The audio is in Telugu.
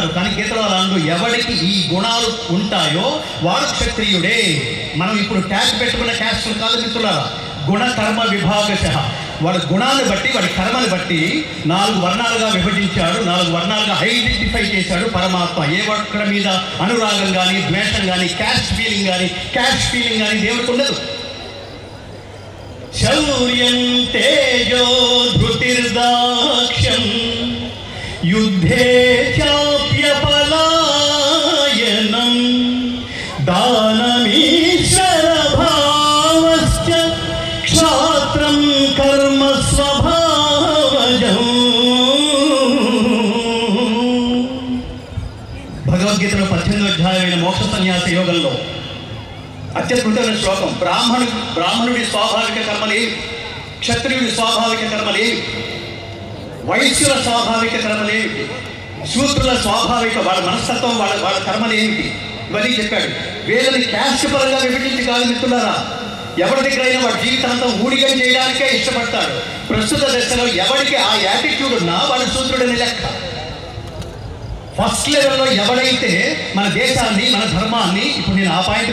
అన్నాడు. కానీ గీతలో అలా అంటూ ఎవరికి ఈ గుణాలు ఉంటాయో వాడు క్షత్రియుడే. మనం ఇప్పుడు క్యాస్ట్ పెట్టుకున్న క్యాస్టులు కాదు మిత్రులారా, గుణ కర్మ విభాగశః. వాడి గుణాన్ని బట్టి, వాడి కర్మని బట్టి 4 వర్ణాలుగా విభజించాడు, 4 వర్ణాలుగా ఐడెంటిఫై చేశాడు పరమాత్మ. ఏ ఒక్కడి మీద అనురాగం కానీ, ద్వేషం కానీ, క్యాస్ట్ ఫీలింగ్ కానీ దేవుడికి ఉండదు. శౌర్యం తేజో ధృతిర్దాక్ష్యం యుద్ధే చాప్యపలాయనం దానమీశ్వర భావశ్చ క్షాత్రం కర్మ స్వభావజం. భగవద్గీతలో 18వ అధ్యాయమైన మోక్ష సన్యాస యోగంలో అత్యద్భుతమైన శ్లోకం. బ్రాహ్మణుడి స్వాభావిక కర్మలేవి, క్షత్రియుడి స్వాభావిక కర్మలేవి, వైశ్యుల స్వాభావిక కర్మలేమిటి, శూద్రుల స్వాభావిక వాళ్ళ మనస్తత్వం, వాళ్ళ కర్మలేమిటి, ఇవన్నీ చెప్పాడు. వీళ్ళని క్యాస్ట్ పరంగా విభజించి కాదు మిత్రులారా. ఎవరి దగ్గరైనా వాడి జీవితాంతం ఊడిగం చేయడానికే ఇష్టపడతాడు. ప్రస్తుత దశలో ఎవరికి ఆ యాటిట్యూడ్ ఉన్నా వాడు శూద్రుడని లెక్క. ఫస్ట్ లెవెల్లో ఎవడైతే మన దేశాన్ని, మన ధర్మాన్ని, ఇప్పుడు నేను ఆ పాయింట్